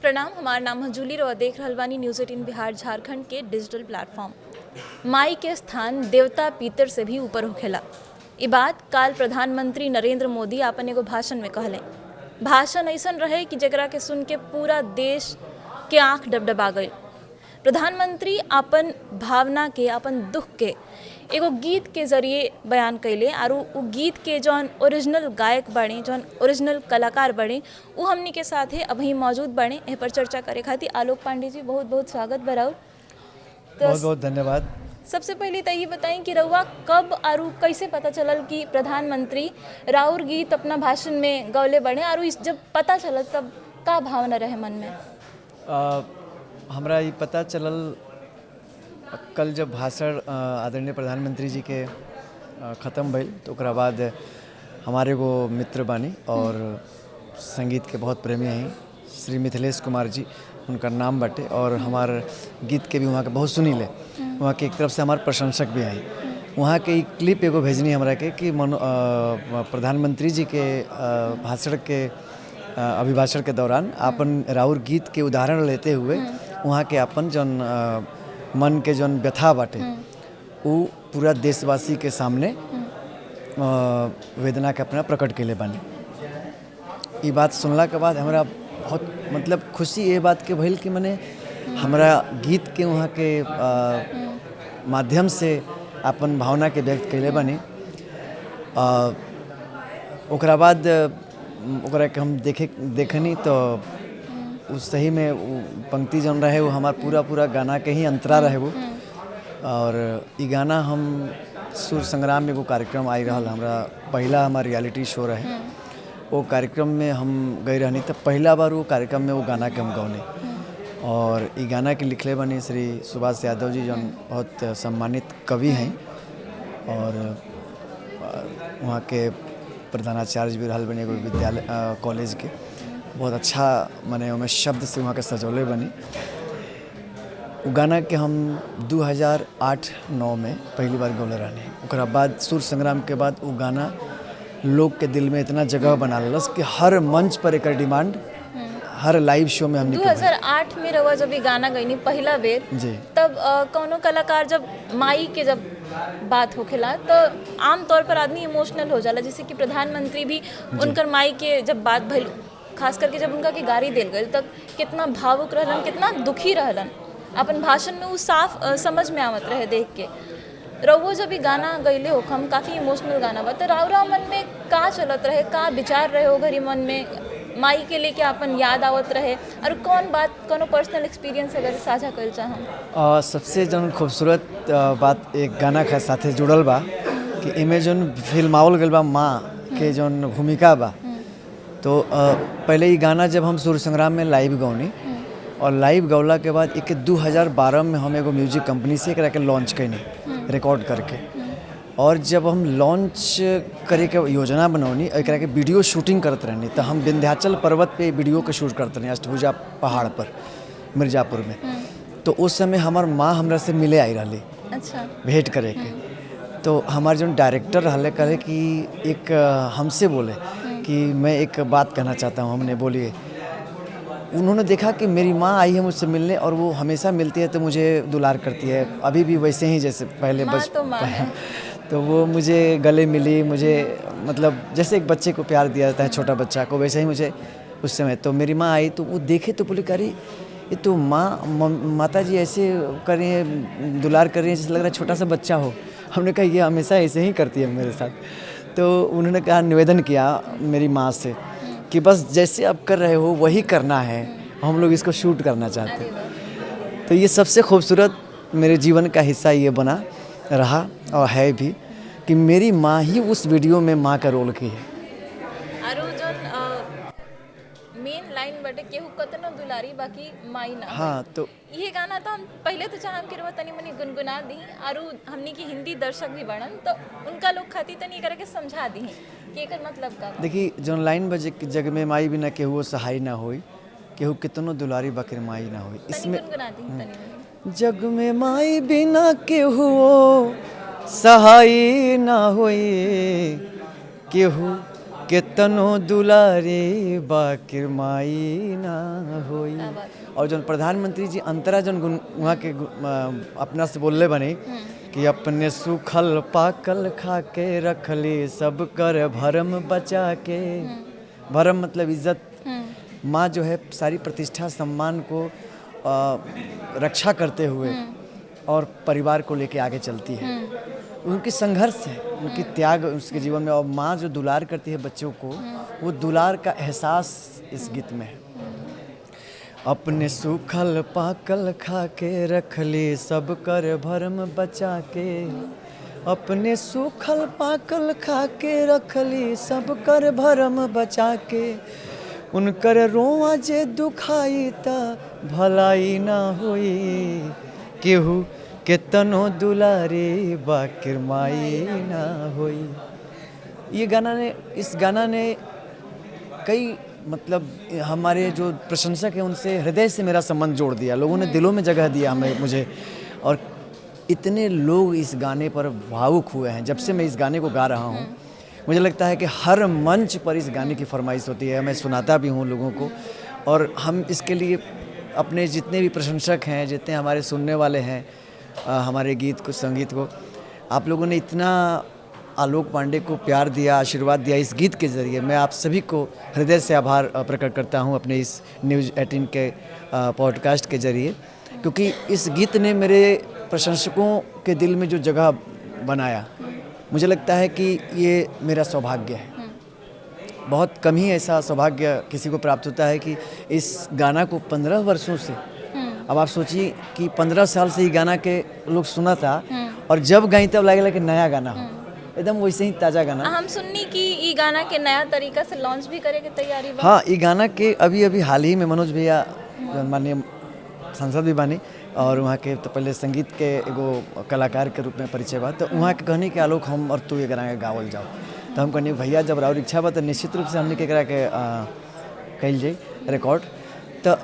प्रणाम। हमारा नाम है जूली और देख रहल बानी न्यूज़ 18 बिहार झारखंड के डिजिटल प्लेटफॉर्म। माई के स्थान देवता पितर से भी ऊपर होखेला। ये बात काल प्रधानमंत्री नरेंद्र मोदी अपन एगो भाषण में कहले। भाषण ऐसन रहे कि जकरा के सुन के पूरा देश के आंख डबडबा गई। प्रधानमंत्री अपन भावना के, अपन दुख के एगो गीत के जरिए बयान कैले और उ गीत के जौन ओरिजिनल गायक बने, जौन ओरिजिनल कलाकार बने, वो हमनी के साथ है अभी मौजूद बने। एह पर चर्चा करे खातिर आलोक पांडे जी बहुत बहुत स्वागत बराउर। बहुत बहुत धन्यवाद। सबसे पहले तो ये बताएं कि रउआ कब और कैसे पता चलल कि प्रधानमंत्री राउर गीत अपना भाषण में गौले बने, और जब पता चलल तब का भावना रहे मन में? हमरा ये पता चलल कल जब भाषण आदरणीय प्रधानमंत्री जी के ख़त्म भइल तो ओकरा बाद हमारे एगो मित्र बानी और संगीत के बहुत प्रेमी हैं श्री मिथिलेश कुमार जी, उनका नाम बाटे और हमार गीत के भी वहाँ के बहुत सुनी ले। वहाँ के एक तरफ से हमारे प्रशंसक भी आई। वहाँ के एक क्लिप एगो भेजनी हमरा के कि प्रधानमंत्री जी के भाषण के अभिभाषण के दौरान अपन राउर गीत के उदाहरण लेते हुए वहाँ के अपन जौन मन के जौन व्यथा बाटे वो पूरा देशवासी के सामने वेदना के अपना प्रकट कैले बानी। ये बात सुनला के बाद हमरा बहुत मतलब खुशी ये बात के भइल कि मने हमरा गीत के वहाँ के माध्यम से अपन भावना के व्यक्त कैले बानी। ओकरा बाद ओकरा के हम देखनी तो उस सही में पंक्ति जौन रहे वो हमार पूरा गाना के ही अंतरा रहे वो। और ई गाना हम सुर संग्राम में एगो कार्यक्रम आई रहल, हमरा पहला हमार रियलिटी शो रहे। वो कार्यक्रम में हम गई रहनी तब पहला बार वो कार्यक्रम में वो गाना के हम गौने। और ई गाना के लिखले बनी श्री सुभाष यादव जी जौन बहुत सम्मानित कवि हैं और वहाँ के प्रधानाचार्य भी रहल बने एगो विद्यालय कॉलेज के। बहुत अच्छा मने ओमे शब्द से वहाँ के सजौले बनी। वो गाना के हम 2008-9 में पहली बार गौले रहने। ओकरा बाद सुर संग्राम के बाद वो गाना लोग के दिल में इतना जगह बना लस कि हर मंच पर एक डिमांड, हर लाइव शो में हमने 2008 में रवा जब ये गाना गईनी पहला बेर जी, तब कौनो कलाकार जब माई के जब बात होखेला तो आम तौर पर आदमी इमोशनल हो जाला, जैसे कि प्रधानमंत्री भी उनकर माई के जब बात भइल, खास करके जब उनका के गाड़ी देल गई तब कितना भावुक रहलन, कितना दुखी रहलन। अपन भाषण में वो साफ समझ में आवत रहे देख के। रउओ जब ये गाना गईले हो हम काफ़ी इमोशनल गाना बा, तो राव मन में का चलत रहे, का विचार रहे हो घरी मन में माई के लेके अपन याद आवत रहे, और कौन बात कोनो पर्सनल एक्सपीरियंस अगर साझा कर चाहम? सबसे जौन खूबसूरत बात एक गाना के साथे जुड़ल बा कि इमे जौन फिल्मावल गइल बा माँ के जौन भूमिका बा। तो पहले ये गाना जब हम सुर संग्राम में लाइव गौनी और लाइव गौला के बाद एक 2012 में हम एगो म्यूजिक कंपनी से एकरा के लॉन्च कैनी रिकॉर्ड करके। और जब हम लॉन्च करे के योजना बनौनी एकरा के वीडियो शूटिंग करते रहनी तो हम विंध्याचल पर्वत पे वीडियो के शूट करते रहे अष्टभुजा पहाड़ पर मिर्ज़ापुर में। तो उस समय हमार माँ हमरा से मिले आई रही, अच्छा, भेंट करे के। तो हमारे जो डायरेक्टर रहले कहे कि एक हमसे बोले कि मैं एक बात कहना चाहता हूँ। हमने बोलिए। उन्होंने देखा कि मेरी माँ आई है मुझसे मिलने और वो हमेशा मिलती है तो मुझे दुलार करती है, अभी भी वैसे ही जैसे पहले बस तो वो मुझे गले मिली, मुझे मतलब जैसे एक बच्चे को प्यार दिया जाता है छोटा बच्चा को, वैसे ही मुझे उस समय। तो मेरी माँ आई तो वो देखे तो बोले अरे ये तो माता जी ऐसे कर रही है, दुलार कर रही है जैसे लग रहा है छोटा सा बच्चा हो। हमने कहा ये हमेशा ऐसे ही करती है मेरे साथ। तो उन्होंने कहा निवेदन किया मेरी माँ से कि बस जैसे आप कर रहे हो वही करना है, हम लोग इसको शूट करना चाहते हैं। तो ये सबसे खूबसूरत मेरे जीवन का हिस्सा ये बना रहा और है भी कि मेरी माँ ही उस वीडियो में माँ का रोल की है। मेन लाइन बटे केहू कतनो दुलारी बाकी माई ना। हाँ, तो ये गाना तो हम पहले तो चाहम कि रवा तनी मनी गुनगुना दी, और हमनी की हिंदी दर्शक भी बनन तो उनका लोग खातिर तनी करके समझा दी कि एकर मतलब का। देखिए जौन लाइन बजे कि जग में माई बिना केहू सहाय ना होई, केहू कितनो दुलारी बाकी माई ना होई। इसमें गुनगुना दी तनी। जग में माई बिना केहू सहाय ना होई, केहू केतनो दुलारी बाकिर माई ना होई। और जो प्रधानमंत्री जी अंतरा जन वहाँ के अपना से बोलले बने कि अपने सूखल पाकल खा के रखली सब कर भरम बचा के। भरम मतलब इज्जत। माँ जो है सारी प्रतिष्ठा सम्मान को रक्षा करते हुए और परिवार को लेके आगे चलती है। उनकी संघर्ष है, उनकी त्याग उसके जीवन में। और माँ जो दुलार करती है बच्चों को, वो दुलार का एहसास इस गीत में है। अपने सूखल पाकल खा के रखली सब कर भरम बचा के। अपने सूखल पाकल खा के रखली सब कर भरम बचा के। उनकर रोआ जे दुखाई ता भलाई ना होई। केहू केतनो दुलारी बाकिर माई ना होई। इस गाना ने कई मतलब हमारे जो प्रशंसक हैं उनसे हृदय से मेरा संबंध जोड़ दिया। लोगों ने दिलों में जगह दिया मुझे। और इतने लोग इस गाने पर भावुक हुए हैं। जब से मैं इस गाने को गा रहा हूँ, मुझे लगता है कि हर मंच पर इस गाने की फरमाइश होती है। मैं सुनाता भी हूँ लोगों को। और हम इसके लिए अपने जितने भी प्रशंसक हैं, जितने हमारे सुनने वाले हैं हमारे गीत को, संगीत को, आप लोगों ने इतना आलोक पांडे को प्यार दिया, आशीर्वाद दिया इस गीत के ज़रिए। मैं आप सभी को हृदय से आभार प्रकट करता हूं अपने इस न्यूज़ 18 के पॉडकास्ट के ज़रिए, क्योंकि इस गीत ने मेरे प्रशंसकों के दिल में जो जगह बनाया, मुझे लगता है कि ये मेरा सौभाग्य है। बहुत कम ही ऐसा सौभाग्य किसी को प्राप्त होता है कि इस गाना को 15 वर्षों से, अब आप सोचिए कि 15 साल से ये गाना के लोग सुना था और जब गाई तब लगेगा कि नया गाना हो, एकदम वैसे ही ताज़ा गाना। हम सुननी कि ई गाना के नया तरीका से लॉन्च भी करे के तैयारी बा। हाँ, ई गाना के अभी हाल ही में मनोज भैया माननीय सांसद भी बानी और वहाँ के तो पहले संगीत के एगो कलाकार के रूप में परिचय बा, तो वहाँ के कहने के आलोक हम और तू ये गाना के गावल जाओ। तो हम कहनी भैया जब राउर इच्छा बा तो निश्चित रूप से हमने के करा के कल जाए रिकॉर्ड। तो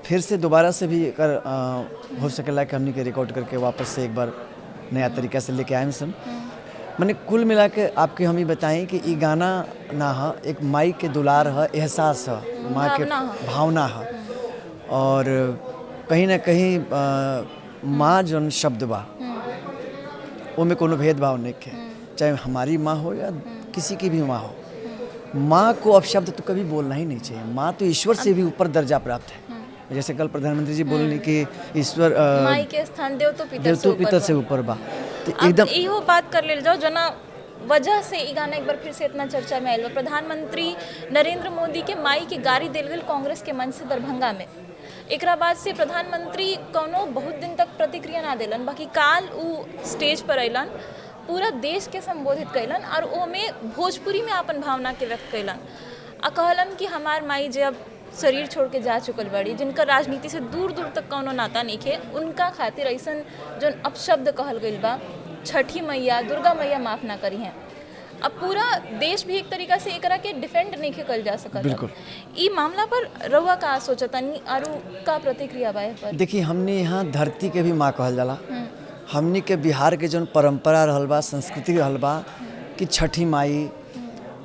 फिर से दोबारा से भी अगर हो सकेला कि हमने के रिकॉर्ड करके वापस से एक बार नया तरीका से लेके आए सन। मैंने कुल मिला के आपके हम ही बताएं कि ये गाना ना है, एक माई के दुलार है, एहसास है, माँ के भावना है। और कहीं ना कहीं माँ जौन शब्द बा वो में कोनो भेदभाव नहीं है, चाहे हमारी माँ हो या किसी की भी माँ हो। माँ को अपशब्द तो कभी बोलना ही नहीं चाहिए। माँ तो ईश्वर से भी ऊपर दर्जा प्राप्त है। जैसे कल प्रधानमंत्री जी बोलने कि ईश्वर माई के स्थान देव तो पितर से ऊपर बा। तो एकदम इहो बात कर ले जाओ जना वजह से ई गाना एक बार फिर से इतना चर्चा में आयल बा। प्रधानमंत्री नरेंद्र मोदी के माई के गाड़ी दिल गई कांग्रेस के मंच से दरभंगा में। एकरा बाद से प्रधानमंत्री कोनो बहुत दिन तक प्रतिक्रिया ना दिलन, बाकी काल उ स्टेज पर अलन, पूरा देश के संबोधित कैलन और ओमे भोजपुरी में अपन भावना के व्यक्त कैलन आ कहलन कि हमार माई जब शरीर छोड़ के जा चुकल बड़ी, जिनका राजनीति से दूर दूर तक कौनो नाता नहीं है, उनका खातिर ऐसन जो अपशब्द कहल गई बा, छठी मैया दुर्गा मैया माफ़ ना करी हैं। अब पूरा देश भी एक तरीका से एकरा के डिफेंड नहीं कल जा सकता। बिल्कुल। ई मामला पर रउआ का सोचतनी और का प्रतिक्रिया बा पर? देखिए, हमने यहाँ धरती के भी माँ कहल जाला। हमने के बिहार के जो परंपरा रहल बा, संस्कृति रहल बा कि छठी माई,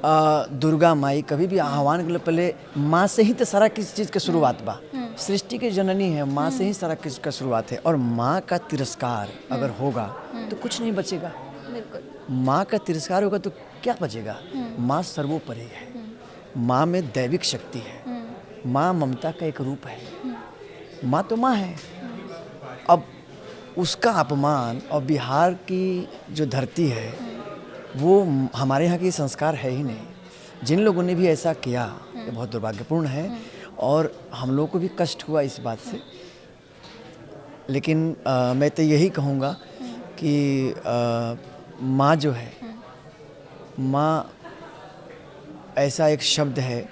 दुर्गा माई, कभी भी आह्वान के पहले माँ से ही तो सारा किसी चीज़ की शुरुआत बा। सृष्टि की जननी है, माँ से ही सारा किस का शुरुआत है। और माँ का तिरस्कार अगर होगा तो कुछ नहीं बचेगा। माँ का तिरस्कार होगा तो क्या बचेगा? माँ सर्वोपरि है, माँ में दैविक शक्ति है, माँ ममता का एक रूप है। माँ तो माँ है। अब उसका अपमान, और बिहार की जो धरती है वो हमारे यहाँ की संस्कार है ही नहीं। जिन लोगों ने भी ऐसा किया ये बहुत दुर्भाग्यपूर्ण है और हम लोगों को भी कष्ट हुआ इस बात से। लेकिन मैं तो यही कहूँगा कि माँ जो है, माँ ऐसा एक शब्द है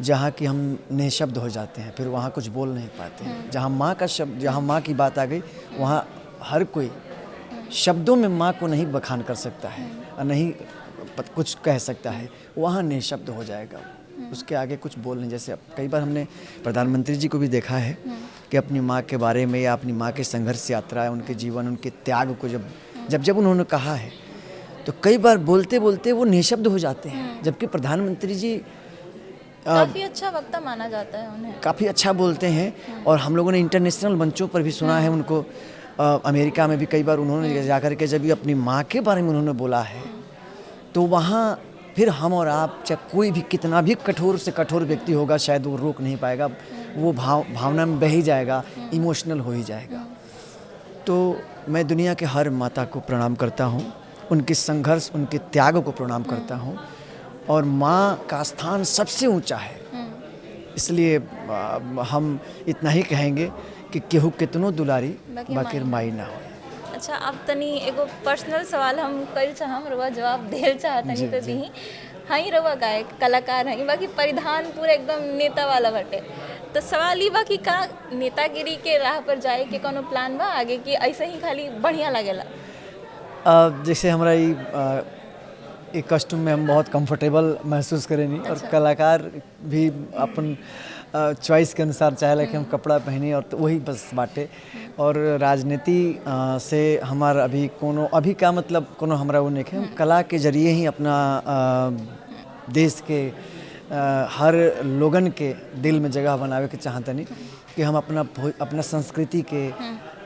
जहाँ कि हम निःशब्द हो जाते हैं, फिर वहाँ कुछ बोल नहीं पाते हैं। जहाँ माँ का शब्द, जहाँ माँ की बात आ गई, वहाँ हर कोई शब्दों में माँ को नहीं बखान कर सकता है और नहीं कुछ कह सकता है, वहाँ निःशब्द हो जाएगा। उसके आगे कुछ बोल नहीं। जैसे कई बार हमने प्रधानमंत्री जी को भी देखा है कि अपनी माँ के बारे में या अपनी माँ के संघर्ष यात्रा, उनके जीवन, उनके त्याग को जब उन्होंने कहा है तो कई बार बोलते बोलते वो निशब्द हो जाते हैं, जबकि प्रधानमंत्री जी काफी अच्छा वक्ता माना जाता है उन्हें। काफ़ी अच्छा बोलते हैं और हम लोगों ने इंटरनेशनल मंचों पर भी सुना है उनको। अमेरिका में भी कई बार उन्होंने जाकर के जब भी अपनी माँ के बारे में उन्होंने बोला है, तो वहाँ फिर हम और आप, चाहे कोई भी कितना भी कठोर से कठोर व्यक्ति होगा, शायद वो रोक नहीं पाएगा, वो भावना में बह ही जाएगा, इमोशनल हो ही जाएगा। तो मैं दुनिया के हर माता को प्रणाम करता हूँ, उनके संघर्ष, उनके त्याग को प्रणाम करता हूँ, और माँ का स्थान सबसे ऊंचा है। इसलिए हम इतना ही कहेंगे कि केहू कितनो दुलारी बाकिर माई ना हो। अच्छा, अब तनी एगो पर्सनल सवाल हम कल चाहम रवा जवाब देल चाहतनी तो दी। हाई रवा गायक कलाकार हैं, बाकी परिधान पूरा एकदम नेता वाला बटे, तो सवाल ये बा कि का नेतागिरी के राह पर जाए के कोनो प्लान बा आगे कि ऐसे ही खाली बढ़िया लगेला? जैसे हमारा एक कॉस्ट्यूम में हम बहुत कंफर्टेबल महसूस करेंगे। और कलाकार भी अपन चॉइस के अनुसार चाहे कि हम कपड़ा पहने, और तो वही बस बाटे। और राजनीति से हमारा अभी का मतलब कोनो हमारा वो नहीं है। हम कला के जरिए ही अपना देश के हर लोगन के दिल में जगह बनावे के चाहतनी कि हम अपना संस्कृति के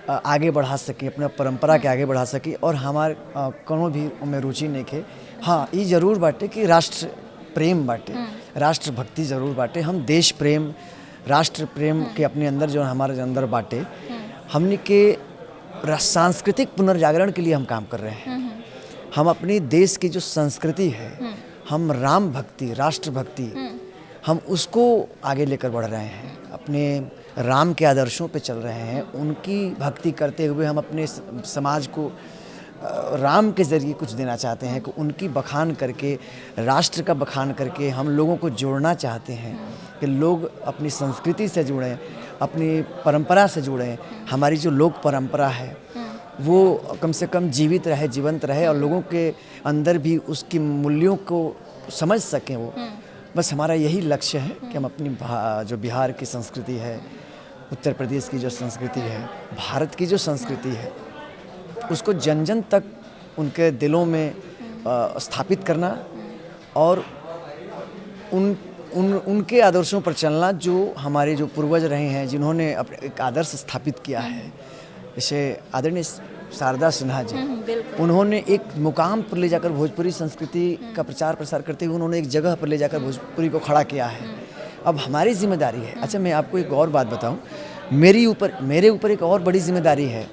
आगे बढ़ा सकें, अपना परंपरा के आगे बढ़ा सकें, और हमारे कोनो भी में रुचि नहीं है। हाँ, ये जरूर बाटे कि राष्ट्र प्रेम बाटे, राष्ट्र भक्ति जरूर बाटे। हम देश प्रेम, राष्ट्र प्रेम के अपने अंदर जो हमारे अंदर बाटे, हमने के सांस्कृतिक पुनर्जागरण के लिए हम काम कर रहे हैं। हम अपनी देश की जो संस्कृति है, हम राम भक्ति, राष्ट्र भक्ति, हम उसको आगे लेकर बढ़ रहे हैं। अपने राम के आदर्शों पे चल रहे हैं, उनकी भक्ति करते हुए हम अपने समाज को राम के ज़रिए कुछ देना चाहते हैं, कि उनकी बखान करके, राष्ट्र का बखान करके हम लोगों को जोड़ना चाहते हैं कि लोग अपनी संस्कृति से जुड़ें, अपनी परंपरा से जुड़ें। हमारी जो लोक परंपरा है वो कम से कम जीवित रहे, जीवंत रहे, और लोगों के अंदर भी उसकी मूल्यों को समझ सकें वो। बस हमारा यही लक्ष्य है कि हम अपनी जो बिहार की संस्कृति है, उत्तर प्रदेश की जो संस्कृति है, भारत की जो संस्कृति है, उसको जन जन तक उनके दिलों में स्थापित करना, और उनके आदर्शों पर चलना जो हमारे जो पूर्वज रहे हैं, जिन्होंने अपने एक आदर्श स्थापित किया है। जैसे आदरणीय शारदा सिन्हा जी, उन्होंने एक मुकाम पर ले जाकर भोजपुरी संस्कृति का प्रचार प्रसार करते हुए उन्होंने एक जगह पर ले जाकर भोजपुरी को खड़ा किया है। अब हमारी जिम्मेदारी है। अच्छा, मैं आपको एक और बात बताऊं, मेरे ऊपर एक और बड़ी जिम्मेदारी है।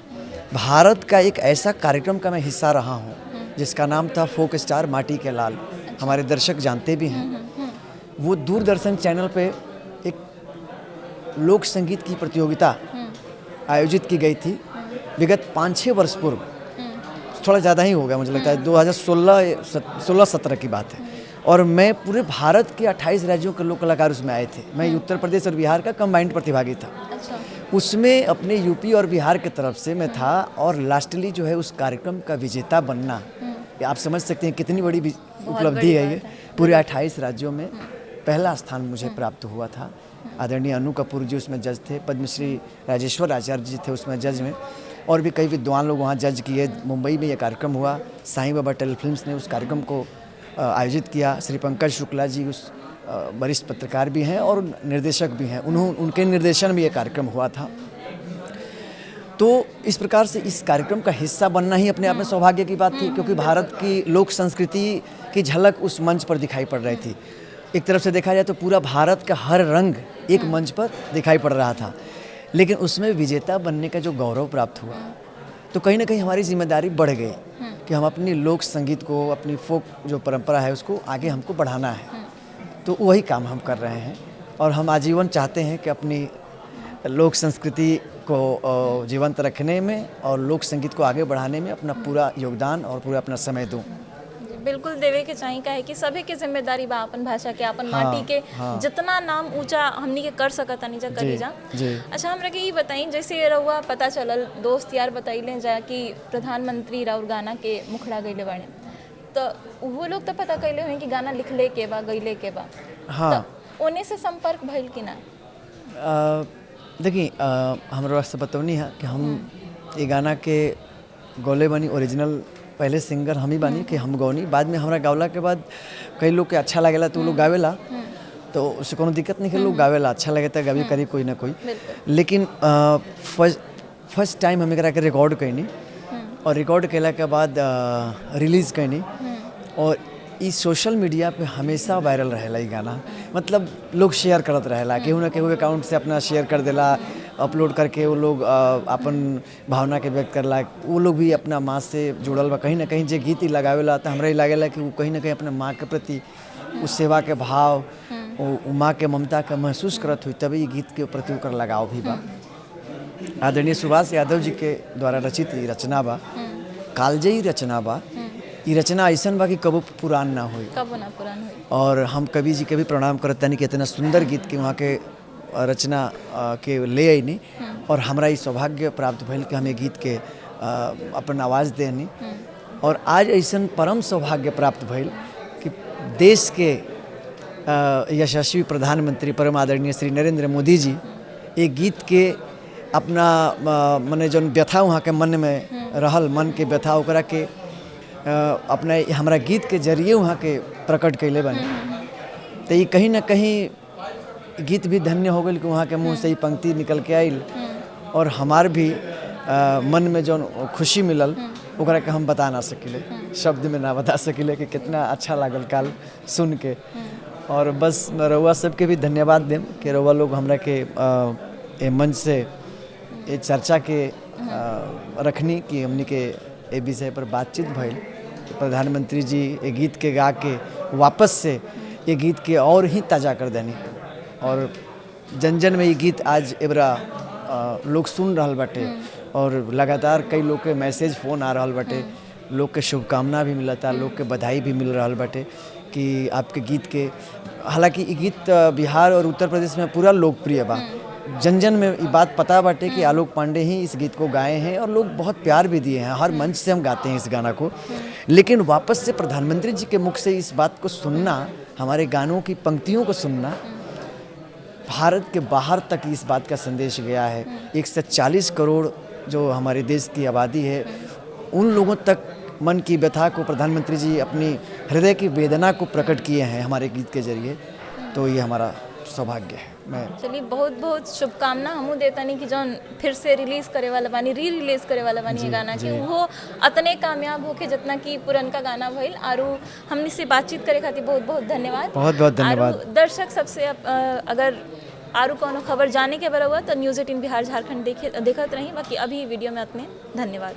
भारत का एक ऐसा कार्यक्रम का मैं हिस्सा रहा हूं जिसका नाम था फोक स्टार माटी के लाल। हमारे दर्शक जानते भी हैं। वो दूरदर्शन चैनल पे एक लोक संगीत की प्रतियोगिता आयोजित की गई थी विगत 5-6 वर्ष पूर्व, थोड़ा ज़्यादा ही हो गया मुझे लगता है, 2016-17 की बात है। और मैं पूरे भारत के 28 राज्यों के लोक कलाकार उसमें आए थे। मैं उत्तर प्रदेश और बिहार का कंबाइंड प्रतिभागी था। अच्छा। उसमें अपने यूपी और बिहार की तरफ से मैं था, और लास्टली जो है उस कार्यक्रम का विजेता बनना, आप समझ सकते हैं कितनी बड़ी उपलब्धि है ये। पूरे 28 राज्यों में पहला स्थान मुझे प्राप्त हुआ था। आदरणीय अनु कपूर जी उसमें जज थे, पद्मश्री राजेश्वर आचार्य जी थे उसमें जज में, और भी कई विद्वान लोग वहाँ जज किए। मुंबई में ये कार्यक्रम हुआ, साईं बाबा टेलीफिल्म्स ने उस कार्यक्रम को आयोजित किया। श्री पंकज शुक्ला जी उस वरिष्ठ पत्रकार भी हैं और निर्देशक भी हैं, उनके निर्देशन में ये कार्यक्रम हुआ था। तो इस प्रकार से इस कार्यक्रम का हिस्सा बनना ही अपने आप में सौभाग्य की बात थी, क्योंकि भारत की लोक संस्कृति की झलक उस मंच पर दिखाई पड़ रही थी। एक तरफ से देखा जाए तो पूरा भारत का हर रंग एक मंच पर दिखाई पड़ रहा था, लेकिन उसमें विजेता बनने का जो गौरव प्राप्त हुआ, तो कहीं ना कहीं हमारी जिम्मेदारी बढ़ गई कि हम अपनी लोक संगीत को, अपनी फोक जो परंपरा है उसको आगे हमको बढ़ाना है। तो वही काम हम कर रहे हैं, और हम आजीवन चाहते हैं कि अपनी लोक संस्कृति को जीवंत रखने में और लोक संगीत को आगे बढ़ाने में अपना पूरा योगदान और पूरा अपना समय दूं। बिल्कुल देवे के चाहिए, का है कि सभी के जिम्मेदारी बा अपन भाषा के, अपन माटी के जितना नाम ऊंचा हमनी के कर सकत नहीं जा करी जा। अच्छा, हमरा के ये बताई, जैसे रहुआ पता चलल, दोस्त यार बताइले जा कि प्रधानमंत्री राउर गाना के मुखड़ा गईले बाड़े, तो वो लोग तो पता कैले हुए कि गाना लिखले के बा, गईले के बा। हाँ, तो उन्हें से संपर्क भइल कि ना? देखिए, हमारे वास्ते बतौनी है कि हम ये गाना के गोले बनी ओरिजिनल पहले सिंगर हम ही बानी कि हम गौनी, बाद में हमरा गावला के बाद कई लोग के अच्छा लागेला तो लोग गावेला, तो उससे कोनो दिक्कत नहीं, लोग गावेला अच्छा लगे तो गावी करी कोई ना कोई। लेकिन फर्स्ट टाइम हम एकरा के रिकॉर्ड कैनी और रिकॉर्ड कैला के बाद रिलीज़ कैनी और इस सोशल मीडिया पे हमेशा वायरल रहेला ई गाना। मतलब लोग शेयर करत रहेला, केहू ना केहू अकाउंट से अपना शेयर कर देला, अपलोड करके वो लोग अपन भावना के व्यक्त करला। वो लोग भी अपना माँ से जुड़ल बा, कहीं ना कहीं जे गीत ही लगावेला तो हमरा ही लागेला कि वो कहीं ना कहीं अपने माँ के प्रति उस सेवा के भाव, वो माँ के ममता का महसूस करत हुई, तभी ये गीत के प्रति ओकर लगाव भी बा। आदरणीय सुभाष यादव जी के द्वारा रचित ई रचना बा, कालजयी रचना बा। ई रचना ऐसन बा कि कबो पुरान ना होई, कबो ना पुरान होई। और हम कवि जी के भी प्रणाम करत तानी कि इतना सुंदर गीत के वहाँ के रचना के ले आईनी और हमरा ई सौभाग्य प्राप्त भइल कि हम ये गीत के अपन आवाज़ देनी। और आज ऐसन परम सौभाग्य प्राप्त भइल कि देश के यशस्वी प्रधानमंत्री परम आदरणीय श्री नरेंद्र मोदी जी एक गीत के अपना मने जौन व्यथा वहाँ के मन में रहल, मन के व्यथा ओकरा के अपना हमरा गीत के जरिए वहाँ के प्रकट कैले बने। तो ये कहीं ना कहीं गीत भी धन्य हो गई कि वहाँ के मुँह से ही पंक्ति निकल के आइल और हमार भी मन में जौन खुशी मिलल ओकरा के हम बता ना सकिले, शब्द में ना बता सकिले कि कितना अच्छा लागल काल सुन के। और बस रउआ सबके भी धन्यवाद देम कि रउआ लोग हमरा के ए मंच से ये चर्चा के रखनी कि हमनी के ए विषय पर बातचीत भइल। प्रधानमंत्री जी ये गीत के गा के वापस से ये गीत के और ही ताज़ा कर देनी और जन जन में ये गीत आज एबरा लोग सुन रहल बाटे और लगातार कई लोग के मैसेज फ़ोन आ रहल बाटे, लोग के शुभकामना भी मिलता, लोग के बधाई भी मिल रहल बाटे कि आपके गीत के। हालांकि ये गीत बिहार और उत्तर प्रदेश में पूरा लोकप्रिय बा, जन जन में ये बात पता बाटे कि आलोक पांडे ही इस गीत को गाए हैं और लोग बहुत प्यार भी दिए हैं। हर मंच से हम गाते हैं इस गाना को, लेकिन वापस से प्रधानमंत्री जी के मुख से इस बात को सुनना, हमारे गानों की पंक्तियों को सुनना, भारत के बाहर तक इस बात का संदेश गया है। 140 करोड़ जो हमारे देश की आबादी है, उन लोगों तक मन की व्यथा को प्रधानमंत्री जी अपनी हृदय की वेदना को प्रकट किए हैं हमारे गीत के जरिए। तो ये हमारा सौभाग्य है। मैं चलिए बहुत बहुत शुभकामना हमू देतानी कि जौन फिर से रिलीज करे वाला बानी, रिलीज करे वाला बानी ये गाना कि वो अतने कामयाब होके जितना कि पुरनका गाना भइल। आरू हमनी से बातचीत करे खातिर बहुत बहुत धन्यवाद। बहुत बहुत धन्यवाद। आरू दर्शक सबसे अगर आरू कोनो खबर जाने के बरा हुआ तो न्यूज़ 18 बिहार झारखंड देखत रही। बाकी अभी वीडियो में अपने धन्यवाद।